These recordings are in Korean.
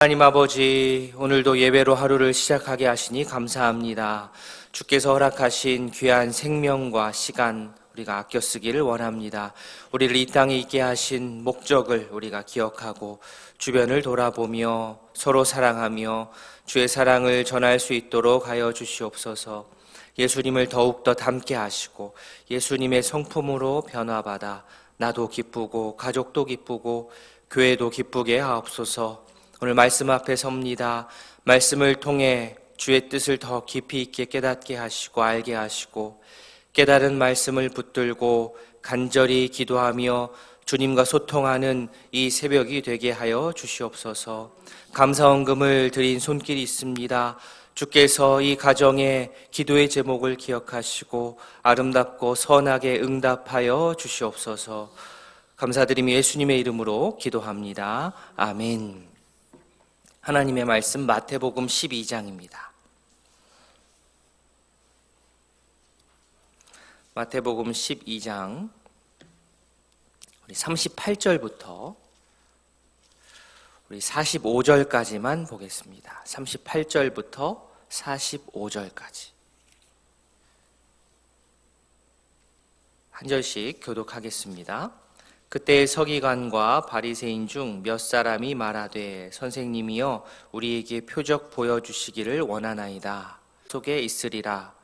하나님 아버지, 오늘도 예배로 하루를 시작하게 하시니 감사합니다. 주께서 허락하신 귀한 생명과 시간 우리가 아껴 쓰기를 원합니다. 우리를 이 땅에 있게 하신 목적을 우리가 기억하고 주변을 돌아보며 서로 사랑하며 주의 사랑을 전할 수 있도록 하여 주시옵소서. 예수님을 더욱더 닮게 하시고 예수님의 성품으로 변화받아 나도 기쁘고 가족도 기쁘고 교회도 기쁘게 하옵소서. 오늘 말씀 앞에 섭니다. 말씀을 통해 주의 뜻을 더 깊이 있게 깨닫게 하시고 알게 하시고 깨달은 말씀을 붙들고 간절히 기도하며 주님과 소통하는 이 새벽이 되게 하여 주시옵소서. 감사원금을 드린 손길이 있습니다. 주께서 이 가정의 기도의 제목을 기억하시고 아름답고 선하게 응답하여 주시옵소서. 감사드리며 예수님의 이름으로 기도합니다. 아멘. 하나님의 말씀 마태복음 12장입니다. 마태복음 12장 우리 38절부터 우리 45절까지만 보겠습니다. 38절부터 45절까지 한 절씩 교독하겠습니다. 그때 서기관과 바리새인 중 몇 사람이 말하되 선생님이여 우리에게 표적 보여주시기를 원하나이다. 속에 있으리라.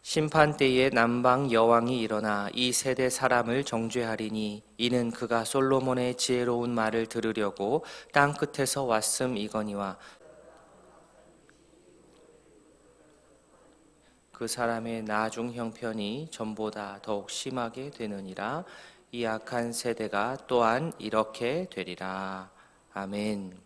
심판때에 남방 여왕이 일어나 이 세대 사람을 정죄하리니 이는 그가 솔로몬의 지혜로운 말을 들으려고 땅 끝에서 왔음이거니와 그 사람의 나중 형편이 전보다 더욱 심하게 되느니라. 이 악한 세대가 또한 이렇게 되리라. 아멘.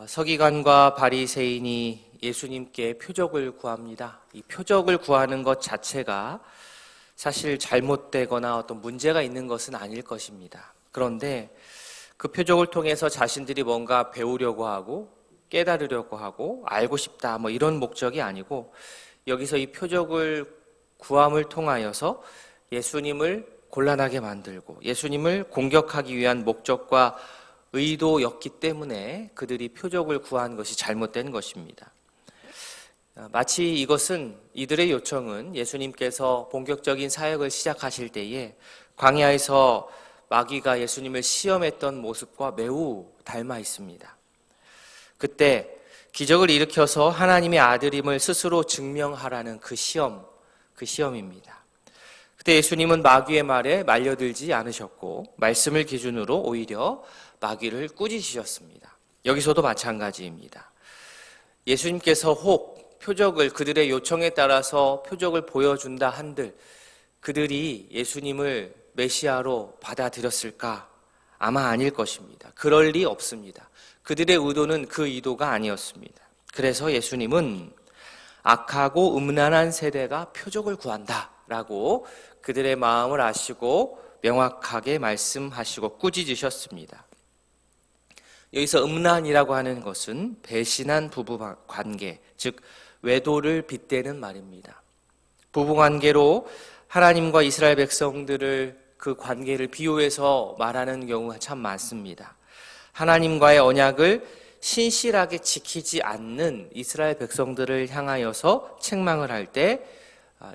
서기관과 바리새인이 예수님께 표적을 구합니다. 이 표적을 구하는 것 자체가 사실 잘못되거나 어떤 문제가 있는 것은 아닐 것입니다. 그런데 그 표적을 통해서 자신들이 뭔가 배우려고 하고 깨달으려고 하고 알고 싶다 이런 목적이 아니고 여기서 이 표적을 구함을 통하여서 예수님을 곤란하게 만들고 예수님을 공격하기 위한 목적과 의도였기 때문에 그들이 표적을 구한 것이 잘못된 것입니다. 마치 이들의 요청은 예수님께서 본격적인 사역을 시작하실 때에 광야에서 마귀가 예수님을 시험했던 모습과 매우 닮아 있습니다. 그때 기적을 일으켜서 하나님의 아들임을 스스로 증명하라는 그 시험입니다. 그때 예수님은 마귀의 말에 말려들지 않으셨고 말씀을 기준으로 오히려 마귀를 꾸짖으셨습니다. 여기서도 마찬가지입니다. 예수님께서 혹 표적을 그들의 요청에 따라서 표적을 보여준다 한들 그들이 예수님을 메시아로 받아들였을까? 아마 아닐 것입니다. 그럴 리 없습니다. 그들의 의도는 그 의도가 아니었습니다. 그래서 예수님은 악하고 음란한 세대가 표적을 구한다라고 그들의 마음을 아시고 명확하게 말씀하시고 꾸짖으셨습니다. 여기서 음란이라고 하는 것은 배신한 부부관계, 즉 외도를 빗대는 말입니다. 부부관계로 하나님과 이스라엘 백성들을 그 관계를 비유해서 말하는 경우가 참 많습니다. 하나님과의 언약을 신실하게 지키지 않는 이스라엘 백성들을 향하여서 책망을 할 때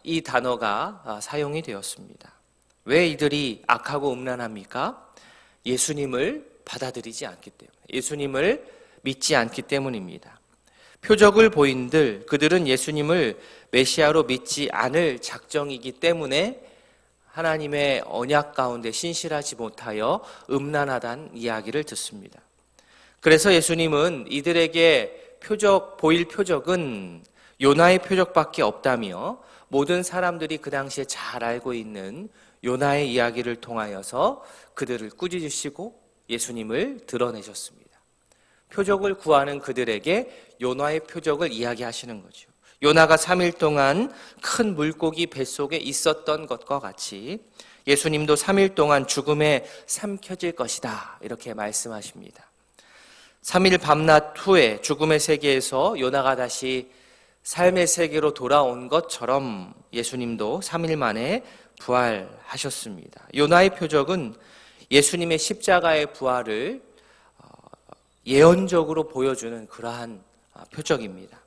이 단어가 사용이 되었습니다. 왜 이들이 악하고 음란합니까? 예수님을 받아들이지 않기 때문에, 예수님을 믿지 않기 때문입니다. 표적을 보인들 그들은 예수님을 메시아로 믿지 않을 작정이기 때문에 하나님의 언약 가운데 신실하지 못하여 음란하다는 이야기를 듣습니다. 그래서 예수님은 이들에게 보일 표적은 요나의 표적밖에 없다며 모든 사람들이 그 당시에 잘 알고 있는 요나의 이야기를 통하여서 그들을 꾸짖으시고 예수님을 드러내셨습니다. 표적을 구하는 그들에게 요나의 표적을 이야기하시는 거죠. 요나가 3일 동안 큰 물고기 뱃속에 있었던 것과 같이 예수님도 3일 동안 죽음에 삼켜질 것이다 이렇게 말씀하십니다. 3일 밤낮 후에 죽음의 세계에서 요나가 다시 삶의 세계로 돌아온 것처럼 예수님도 3일 만에 부활하셨습니다. 요나의 표적은 예수님의 십자가의 부활을 예언적으로 보여주는 그러한 표적입니다.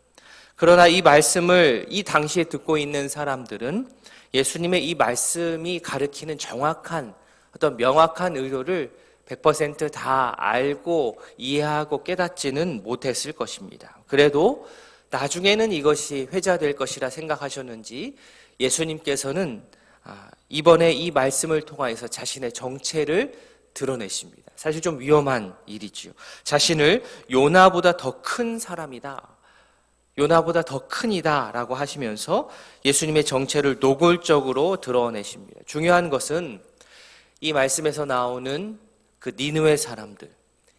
그러나 이 말씀을 이 당시에 듣고 있는 사람들은 예수님의 이 말씀이 가리키는 정확한 어떤 명확한 의도를 100%다 알고 이해하고 깨닫지는 못했을 것입니다. 그래도 나중에는 이것이 회자될 것이라 생각하셨는지 예수님께서는 이번에 이 말씀을 통하여서 자신의 정체를 드러내십니다. 사실 좀 위험한 일이지요. 자신을 요나보다 더 큰 사람이다, 요나보다 더 큰이다 라고 하시면서 예수님의 정체를 노골적으로 드러내십니다. 중요한 것은 이 말씀에서 나오는 그 니느웨 사람들,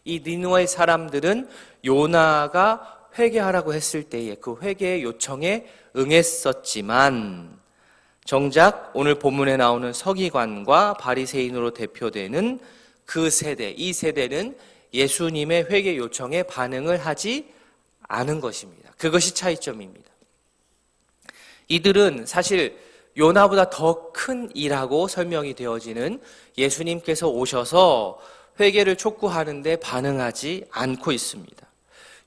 이 니느웨 사람들은 요나가 회개하라고 했을 때에 그 회개의 요청에 응했었지만 정작 오늘 본문에 나오는 서기관과 바리새인으로 대표되는 그 세대, 이 세대는 예수님의 회개 요청에 반응을 하지 않은 것입니다. 그것이 차이점입니다. 이들은 사실 요나보다 더 큰 이라고 설명이 되어지는 예수님께서 오셔서 회개를 촉구하는데 반응하지 않고 있습니다.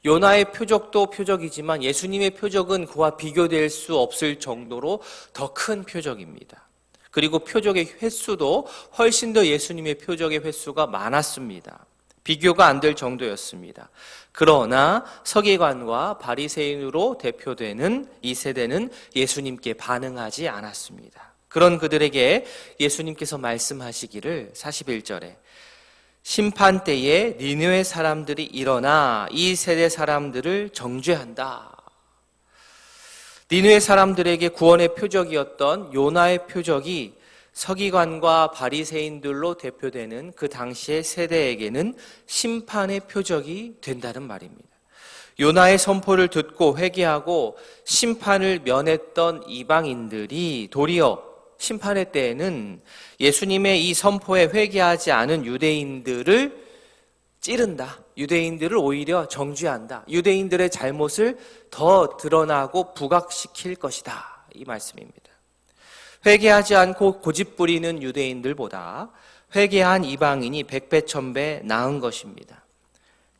요나의 표적도 표적이지만 예수님의 표적은 그와 비교될 수 없을 정도로 더 큰 표적입니다. 그리고 표적의 횟수도 훨씬 더 예수님의 표적의 횟수가 많았습니다. 비교가 안 될 정도였습니다. 그러나 서기관과 바리새인으로 대표되는 이 세대는 예수님께 반응하지 않았습니다. 그런 그들에게 예수님께서 말씀하시기를 41절에 심판 때에 니느웨 사람들이 일어나 이 세대 사람들을 정죄한다. 니느웨 사람들에게 구원의 표적이었던 요나의 표적이 서기관과 바리새인들로 대표되는 그 당시의 세대에게는 심판의 표적이 된다는 말입니다. 요나의 선포를 듣고 회개하고 심판을 면했던 이방인들이 도리어 심판의 때에는 예수님의 이 선포에 회개하지 않은 유대인들을 찌른다. 유대인들을 오히려 정죄한다. 유대인들의 잘못을 더 드러나고 부각시킬 것이다. 이 말씀입니다. 회개하지 않고 고집부리는 유대인들보다 회개한 이방인이 100배 1000배 나은 것입니다.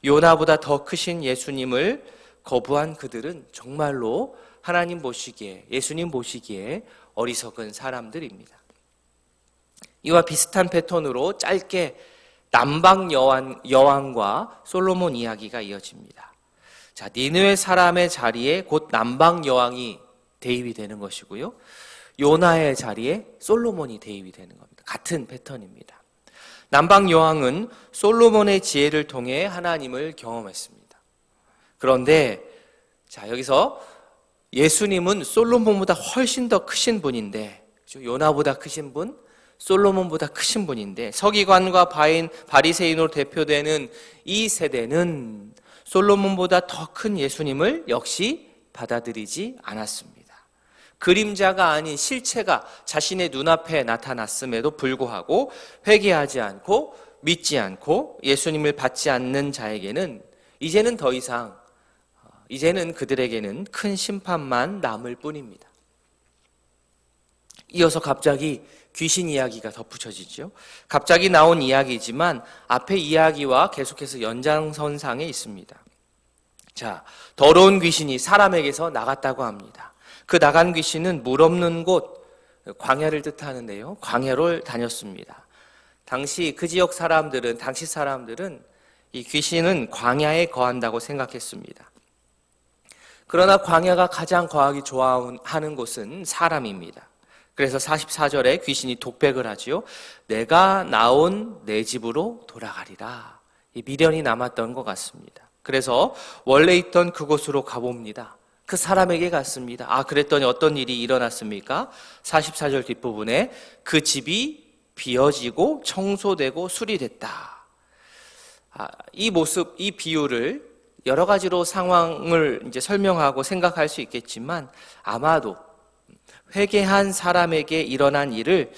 요나보다 더 크신 예수님을 거부한 그들은 정말로 하나님 보시기에, 예수님 보시기에 어리석은 사람들입니다. 이와 비슷한 패턴으로 짧게 남방 여왕과 솔로몬 이야기가 이어집니다. 자, 니느웨 사람의 자리에 곧 남방 여왕이 대입이 되는 것이고요. 요나의 자리에 솔로몬이 대입이 되는 겁니다. 같은 패턴입니다. 남방 여왕은 솔로몬의 지혜를 통해 하나님을 경험했습니다. 그런데 자, 여기서 예수님은 솔로몬보다 훨씬 더 크신 분인데, 요나보다 크신 분, 솔로몬보다 크신 분인데 서기관과 바리새인으로 대표되는 이 세대는 솔로몬보다 더 큰 예수님을 역시 받아들이지 않았습니다. 그림자가 아닌 실체가 자신의 눈앞에 나타났음에도 불구하고 회개하지 않고 믿지 않고 예수님을 받지 않는 자에게는 이제는 더 이상, 이제는 그들에게는 큰 심판만 남을 뿐입니다. 이어서 갑자기 귀신 이야기가 덧붙여지죠. 갑자기 나온 이야기지만 앞에 이야기와 계속해서 연장선상에 있습니다. 자, 더러운 귀신이 사람에게서 나갔다고 합니다. 그 나간 귀신은 물 없는 곳, 광야를 뜻하는데요. 광야를 다녔습니다. 당시 그 지역 사람들은, 당시 사람들은 이 귀신은 광야에 거한다고 생각했습니다. 그러나 광야가 가장 거하기 좋아하는 곳은 사람입니다. 그래서 44절에 귀신이 독백을 하지요. 내가 나온 내 집으로 돌아가리라. 이 미련이 남았던 것 같습니다. 그래서 원래 있던 그곳으로 가봅니다. 그 사람에게 갔습니다. 그랬더니 어떤 일이 일어났습니까? 44절 뒷부분에 그 집이 비어지고 청소되고 수리됐다. 이 모습, 이 비유를 여러 가지로 상황을 이제 설명하고 생각할 수 있겠지만 아마도 회개한 사람에게 일어난 일을,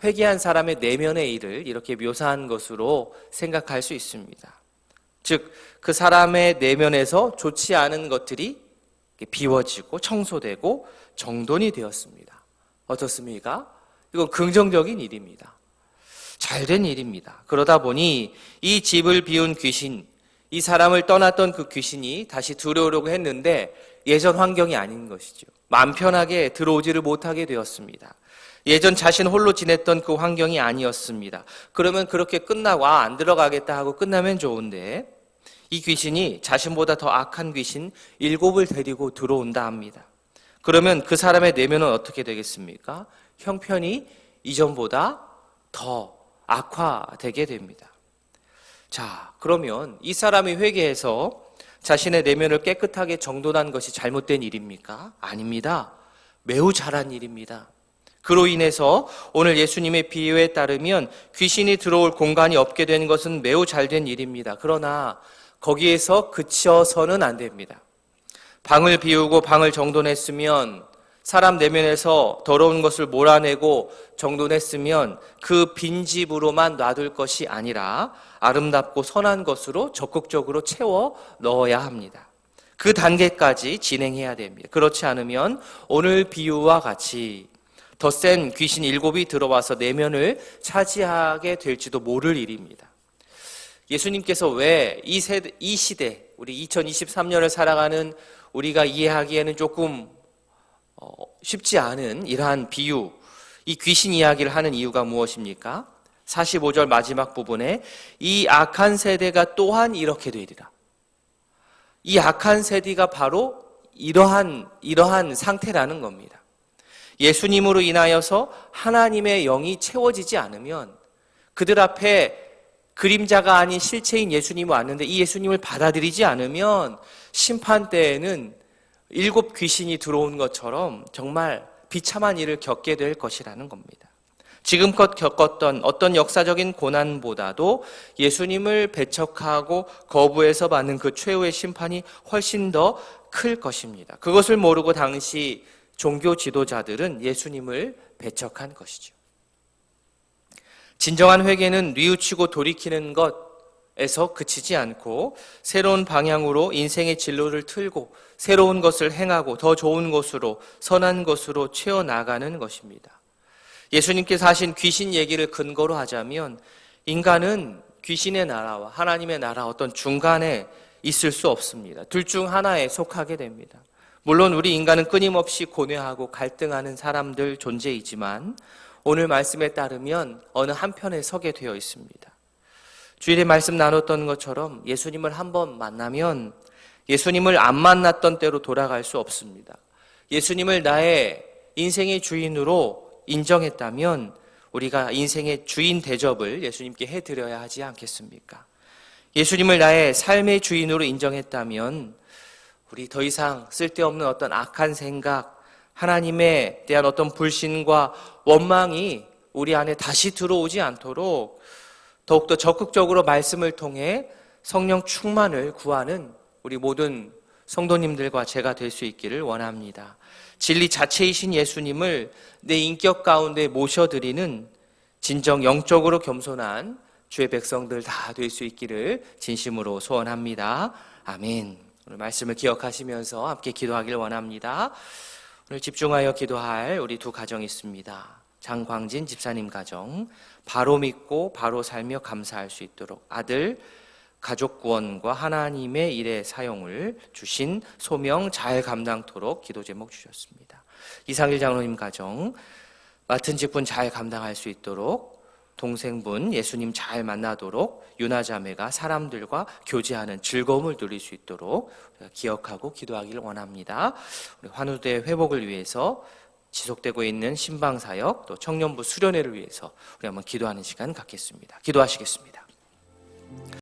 회개한 사람의 내면의 일을 이렇게 묘사한 것으로 생각할 수 있습니다. 즉 그 사람의 내면에서 좋지 않은 것들이 비워지고 청소되고 정돈이 되었습니다. 어떻습니까? 이건 긍정적인 일입니다. 잘된 일입니다. 그러다 보니 이 집을 비운 귀신, 이 사람을 떠났던 그 귀신이 다시 들어오려고 했는데 예전 환경이 아닌 것이죠. 마음 편하게 들어오지를 못하게 되었습니다. 예전 자신 홀로 지냈던 그 환경이 아니었습니다. 그러면 그렇게 끝나고 안 들어가겠다 하고 끝나면 좋은데 이 귀신이 자신보다 더 악한 귀신 7을 데리고 들어온다 합니다. 그러면 그 사람의 내면은 어떻게 되겠습니까? 형편이 이전보다 더 악화되게 됩니다. 자, 그러면 이 사람이 회개해서 자신의 내면을 깨끗하게 정돈한 것이 잘못된 일입니까? 아닙니다. 매우 잘한 일입니다. 그로 인해서 오늘 예수님의 비유에 따르면 귀신이 들어올 공간이 없게 된 것은 매우 잘된 일입니다. 그러나 거기에서 그쳐서는 안 됩니다. 방을 비우고 방을 정돈했으면 사람 내면에서 더러운 것을 몰아내고 정돈했으면 그 빈집으로만 놔둘 것이 아니라 아름답고 선한 것으로 적극적으로 채워 넣어야 합니다. 그 단계까지 진행해야 됩니다. 그렇지 않으면 오늘 비유와 같이 더 센 귀신 7이 들어와서 내면을 차지하게 될지도 모를 일입니다. 예수님께서 왜 이 시대, 우리 2023년을 살아가는 우리가 이해하기에는 조금 쉽지 않은 이러한 비유, 이 귀신 이야기를 하는 이유가 무엇입니까? 45절 마지막 부분에 이 악한 세대가 또한 이렇게 되리라. 이 악한 세대가 바로 이러한 상태라는 겁니다. 예수님으로 인하여서 하나님의 영이 채워지지 않으면 그들 앞에 그림자가 아닌 실체인 예수님이 왔는데 이 예수님을 받아들이지 않으면 심판 때에는 7 귀신이 들어온 것처럼 정말 비참한 일을 겪게 될 것이라는 겁니다. 지금껏 겪었던 어떤 역사적인 고난보다도 예수님을 배척하고 거부해서 받는 그 최후의 심판이 훨씬 더 클 것입니다. 그것을 모르고 당시 종교 지도자들은 예수님을 배척한 것이죠. 진정한 회개는 뉘우치고 돌이키는 것에서 그치지 않고 새로운 방향으로 인생의 진로를 틀고 새로운 것을 행하고 더 좋은 것으로 선한 것으로 채워나가는 것입니다. 예수님께서 하신 귀신 얘기를 근거로 하자면 인간은 귀신의 나라와 하나님의 나라 어떤 중간에 있을 수 없습니다. 둘 중 하나에 속하게 됩니다. 물론 우리 인간은 끊임없이 고뇌하고 갈등하는 사람들 존재이지만 오늘 말씀에 따르면 어느 한편에 서게 되어 있습니다. 주일에 말씀 나눴던 것처럼 예수님을 한번 만나면 예수님을 안 만났던 때로 돌아갈 수 없습니다. 예수님을 나의 인생의 주인으로 인정했다면 우리가 인생의 주인 대접을 예수님께 해드려야 하지 않겠습니까? 예수님을 나의 삶의 주인으로 인정했다면 우리 더 이상 쓸데없는 어떤 악한 생각, 하나님에 대한 어떤 불신과 원망이 우리 안에 다시 들어오지 않도록 더욱더 적극적으로 말씀을 통해 성령 충만을 구하는 우리 모든 성도님들과 제가 될 수 있기를 원합니다. 진리 자체이신 예수님을 내 인격 가운데 모셔드리는 진정 영적으로 겸손한 주의 백성들 다 될 수 있기를 진심으로 소원합니다. 아멘. 오늘 말씀을 기억하시면서 함께 기도하길 원합니다. 오늘 집중하여 기도할 우리 두 가정이 있습니다. 장광진 집사님 가정, 바로 믿고 바로 살며 감사할 수 있도록 아들 가족 구원과 하나님의 일의 사용을 주신 소명 잘 감당토록 기도 제목 주셨습니다. 이상일 장로님 가정, 맡은 직분 잘 감당할 수 있도록 동생분 예수님 잘 만나도록 유나자매가 사람들과 교제하는 즐거움을 누릴 수 있도록 기억하고 기도하기를 원합니다. 우리 환우대 회복을 위해서 지속되고 있는 신방사역 또 청년부 수련회를 위해서 우리 한번 기도하는 시간 갖겠습니다. 기도하시겠습니다.